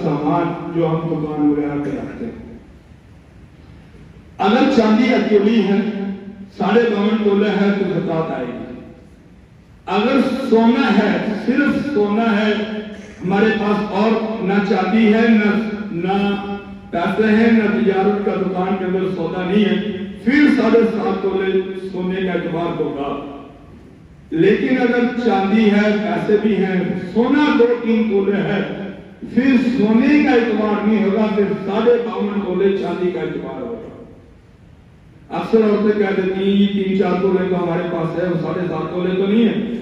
سامان جو ہم دکان وغیرہ پہ رکھتے ہیں. اگر چاندی اکیلی ہے 52.5 تولے ہے تو زکات آئے گی. اگر سونا ہے, صرف سونا ہے, ہمارے پاس اور نہ چاندی ہے نہ پیسے ہیں نہ تجارت کا دکان کے اندر سودا نہیں ہے, پھر 7.5 تولے سونے کا اعتبار ہوگا. لیکن اگر چاندی ہے, پیسے بھی ہیں, سونا 2-3 تولے ہے, پھر سونے کا اعتبار نہیں ہوگا, پھر 52.5 تولے چاندی کا اعتبار ہوگا. اکثر عورتیں کہہ دیتی ہیں یہ 3-4 تولے تو ہمارے پاس ہے, وہ 7.5 تولے تو نہیں ہے.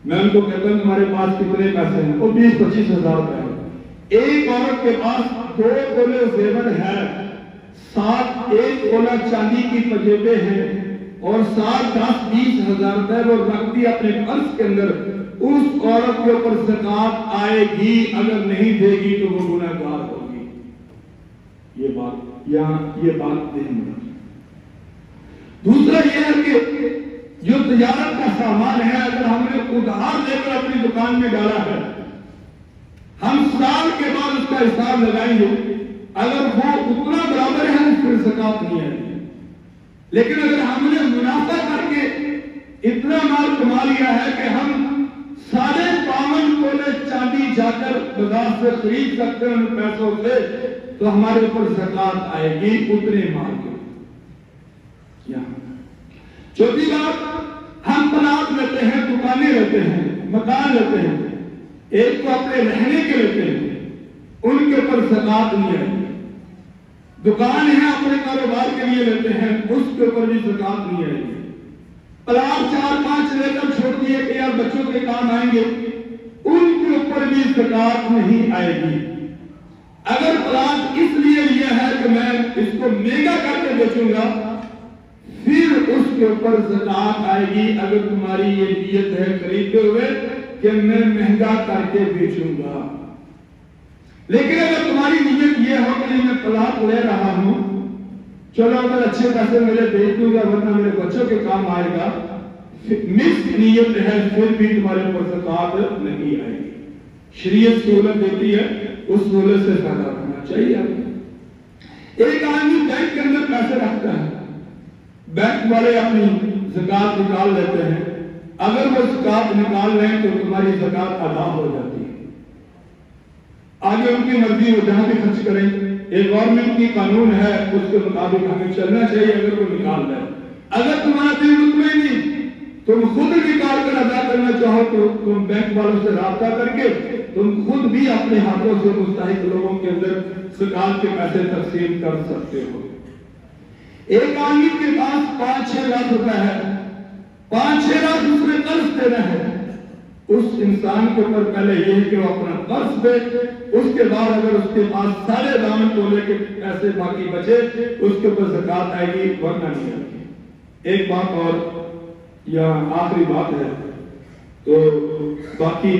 میں ان کو کہتا ہوں تمہارے پاس کتنے پیسے ہیں؟ وہ 20-25 ہزار روپے ہیں. ایک عورت کے پاس 2 تولے زیور ہے, 1 تولہ چاندی کی پنجیبیں ہیں, اور 10-20 ہزار روپے وہ رکھتی اپنے پرس کے اندر, اس عورت کے اوپر زکات آئے گی. اگر نہیں دے گی تو وہ گنہگار ہوگی. یہ بات دین میں. دوسرا یہ ہے کہ جو تجارت کا سامان ہے, اگر ہم نے ادھار لے کر اپنی دکان میں ڈالا ہے, ہم سال کے بعد اس کا حساب لگائیں گے. اگر وہ اتنا برابر ہے پھر زکات نہیں آئے گی. لیکن اگر ہم نے منافع کر کے اتنا مال کما لیا ہے کہ ہم 52.5 تولے چاندی جا کر بازار سے خرید سکتے ہیں ان پیسوں سے, تو ہمارے اوپر زکات آئے گی اتنے مال کے. چوتھی بات, ہم پلاٹ لیتے ہیں, دکانیں لیتے ہیں, مکان لیتے ہیں, ایک تو اپنے رہنے کے لیتے ہیں, ان کے اوپر زکات نہیں آئے گی. دکان ہے اپنے کاروبار کے لیے لیتے ہیں, اس کے اوپر بھی زکات نہیں آئے گی. پلاٹ 4-5 لے کر چھوڑ دیے کہ یار بچوں کے کام آئیں گے, ان کے اوپر بھی زکات نہیں آئے گی. اگر پلاٹ اس لیے لیا ہے کہ میں اس کو مہنگا کر کے بیچوں گا, پھر اس کے اوپر زکات آئے گی. اگر تمہاری یہ نیت ہے خریدتے ہوئے کہ میں مہنگا کر کے بیچوں گا. لیکن اگر تمہاری نیت یہ ہو کہ میں پلاٹ لے رہا ہوں, چلو اگر اچھے پیسے میرے بیچ دوں گا ورنہ میرے بچوں کے کام آئے گا, مکس نیت ہے, پھر بھی تمہارے اوپر زکات نہیں آئے گی. شریعت سہولت دیتی ہے, اس سہولت سے فائدہ کرنا چاہیے. ایک آدمی بینک کے اندر پیسے رکھتا ہے, بینک والے اپنی زکات نکال لیتے ہیں. اگر وہ زکات نکال لیں تو تمہاری زکات ادا ہو جاتی ہے. آگے ان کی مرضی ہو, جہاں بھی خرچ کریں. ایک گورنمنٹ کی قانون ہے, اس کے مطابق ہمیں چلنا چاہیے. اگر وہ نکال لیں, اگر تمہارا دل مطمئن نہیں, تم خود نکال کر ادا کرنا چاہو تو تم بینک والوں سے رابطہ کر کے تم خود بھی اپنے ہاتھوں سے مستحق لوگوں کے اندر زکات کے پیسے تقسیم کر سکتے ہو. ایک آدمی کے پاس 5-6 لاکھ روپے ہے, 5-6 لاکھ اس نے قرض دینا ہے. اس انسان کے اوپر پہلے یہ ہے کہ وہ اپنا قرض دے, اس کے بعد اگر اس کے پاس 52.5 تولے کے پیسے باقی بچے اس کے اوپر زکات آئے گی, ورنہ نہیں آئے گی. ایک بات اور, یا آخری بات ہے, تو باقی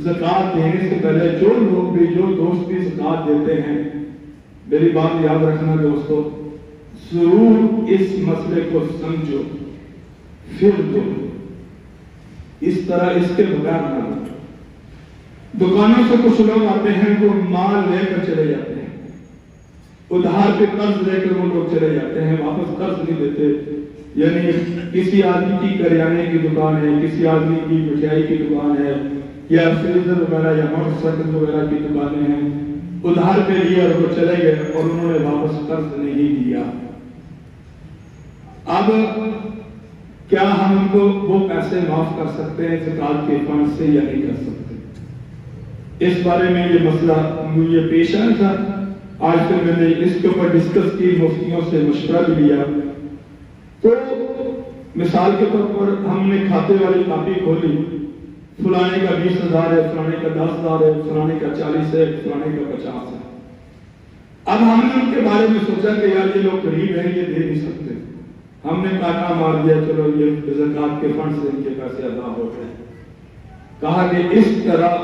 زکات دینے سے پہلے جو لوگ بھی, جو دوست بھی زکات دیتے ہیں, میری بات یاد رکھنا دوستو, ضرور اس مسئلے کو سمجھو پھر دو. اس طرح اس کے بغیر نہ دو. دکانوں سے کچھ لوگ آتے ہیں وہ مال لے کر چلے جاتے ہیں, ادھار پہ قرض لے کر وہ لوگ چلے جاتے ہیں, واپس قرض نہیں دیتے. یعنی کسی آدمی کی کریانے کی دکان ہے, کسی آدمی کی مٹھائی کی دکان ہے, یا فریزر وغیرہ یا موٹر سائیکل وغیرہ کی دکانیں ہیں, ادھار پہ لیا اور وہ چلے گئے اور انہوں نے واپس قرض نہیں دیا. اب کیا ہم ان کو وہ پیسے معاف کر سکتے ہیں زکات کے فنڈ سے یا نہیں کر سکتے؟ اس بارے میں یہ مسئلہ مجھے پیش آیا تھا. آج پھر میں نے اس کے اوپر ڈسکس کی, مفتیوں سے مشورہ بھی لیا. تو مثال کے طور پر ہم نے کھاتے والی کاپی کھولی, فلانے کا 20,000 ہے, فلانے کا 10,000 ہے, فلانے کا 40 ہے, فلانے کا 50 ہے. اب ہم نے ان کے بارے میں سوچا کہ یار یہ لوگ غریب ہیں, یہ دے نہیں سکتے. ہم نے کاٹا مار دیا, چلو یہ زکات کے فنڈ سے ان کے پیسے ادا ہو گئے. کہا کہ اس طرح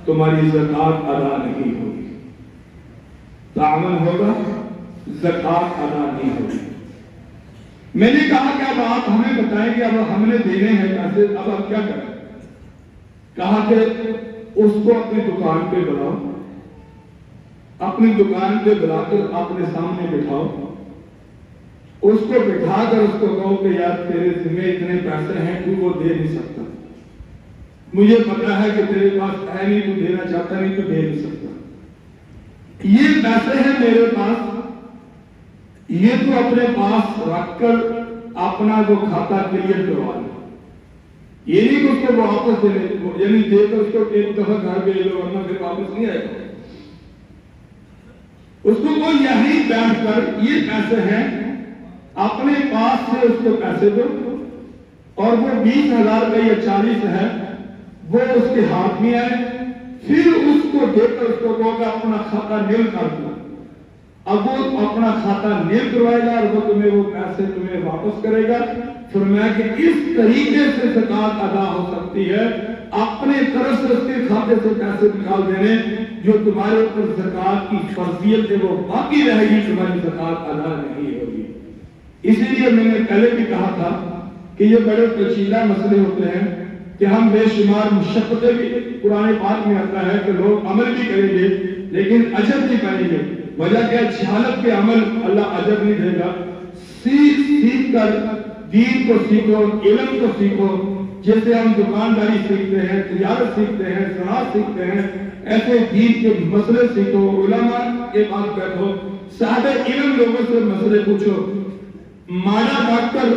تمہاری زکات ادا نہیں ہوگی, تعاون ہوگا, زکات ادا نہیں ہوگی. میں نے کہا کہ اب آپ ہمیں بتائیں کہ اب ہم نے دینے ہیں پیسے, اب کیا کریں؟ کہا کہ اس کو اپنی دکان پہ بلاؤ, اپنی دکان پہ بلا کر اپنے سامنے بٹھاؤ، اس کو بٹھا کر اس کو کہو کہ یار تیرے ذمہ اتنے پیسے ہیں، تو وہ دے نہیں سکتا، مجھے پتا ہے کہ تیرے پاس ہے نہیں، تو دینا چاہتا نہیں، تو دے نہیں سکتا، یہ پیسے ہیں میرے پاس، یہ تو اپنے پاس رکھ کر اپنا وہ کھاتا کلیئر کروا لے، یہ نہیں کہ اس کو واپس دے لے، یعنی دے کر اس کو ایک دفعہ گھر بھیج دو ورنہ پھر واپس نہیں آئے گا، اس کو کوئی یہی بیٹھ کر یہ پیسے ہیں اپنے پاس سے اس کو پیسے دو، اور وہ 20,000 کا یا 40 ہے وہ اس کے ہاتھ میں آئے، پھر اس کو دے کر اس کو کہو کہ اپنا کھاتا نیل کر دو، اب وہ اپنا کھاتا نیل کروائے گا اور وہ تمہیں وہ پیسے تمہیں واپس کرے گا۔ فرمایا کہ اس طریقے سے زکوٰۃ ادا ہو سکتی ہے، اپنے طرف سے اس کے کھاتے سے پیسے نکال دینے، جو تمہارے اوپر زکوٰۃ کی فرضیت ہے وہ باقی رہے گی، تمہاری زکوٰۃ ادا نہیں ہوگی۔ اسی لیے میں نے پہلے بھی کہا تھا کہ یہ بڑے پیچیدہ مسئلے ہوتے ہیں کہ ہم بے شمار مشقتیں بھی، قرآن پاک میں آتا ہے کہ لوگ عمل بھی کریں گے لیکن اجر نہیں پائیں گے، وجہ کیا؟ جہالت کے عمل اللہ اجر نہیں دے گا۔ سیکھ کر دین کو سیکھو، علم کو سیکھو، جیسے ہم دکانداری سیکھتے ہیں، تجارت سیکھتے ہیں، صنعت سیکھتے ہیں، ایسے دین کے مسئلے سیکھو، علماء کے پاس بیٹھو، صاحب علم لوگوں سے مسئلے پوچھو۔ مانا ڈاکٹر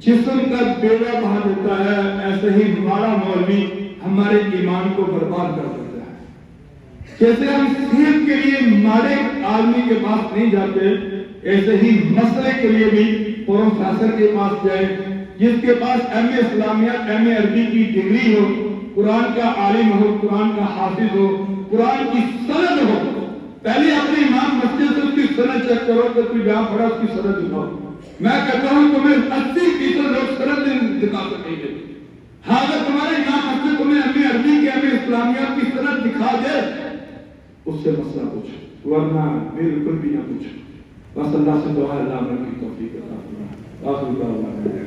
جسم کا بیڑا بہا دیتا ہے، ایسے ہی ہمارا مولوی ہمارے ایمان کو برباد کر دیتا ہے۔ جیسے ہم صحت کے لیے ماڑے عالمی کے پاس نہیں جاتے، ایسے ہی مسئلے کے لیے بھی پروفیسر کے پاس جائے، جس کے پاس ایم اے اسلامیات، ایم اے عربی کی ڈگری ہو، قرآن کا عالم ہو، قرآن کا حافظ ہو، قرآن کی سند ہو۔ پہلے اپنے امام مسجد سے اس کی سند چیک کرو کہ تو جہاں پڑھا اس کی سند دکھاؤ۔ میں کہتا ہوں تمہیں 80% لوگ سند نہیں دکھا سکیں گے، ہاں اگر تمہارے امام مسجد تمہیں ایم اے عربی کے، ایم اے اسلامیات کی سند دکھا دے، اس سے مسئلہ پوچھو، ورنہ بالکل بھی نہ پوچھو۔ بس اللہ سے دعا ہے اللہ ہمیں توفیق عطا فرمائے۔ آخر دعوانا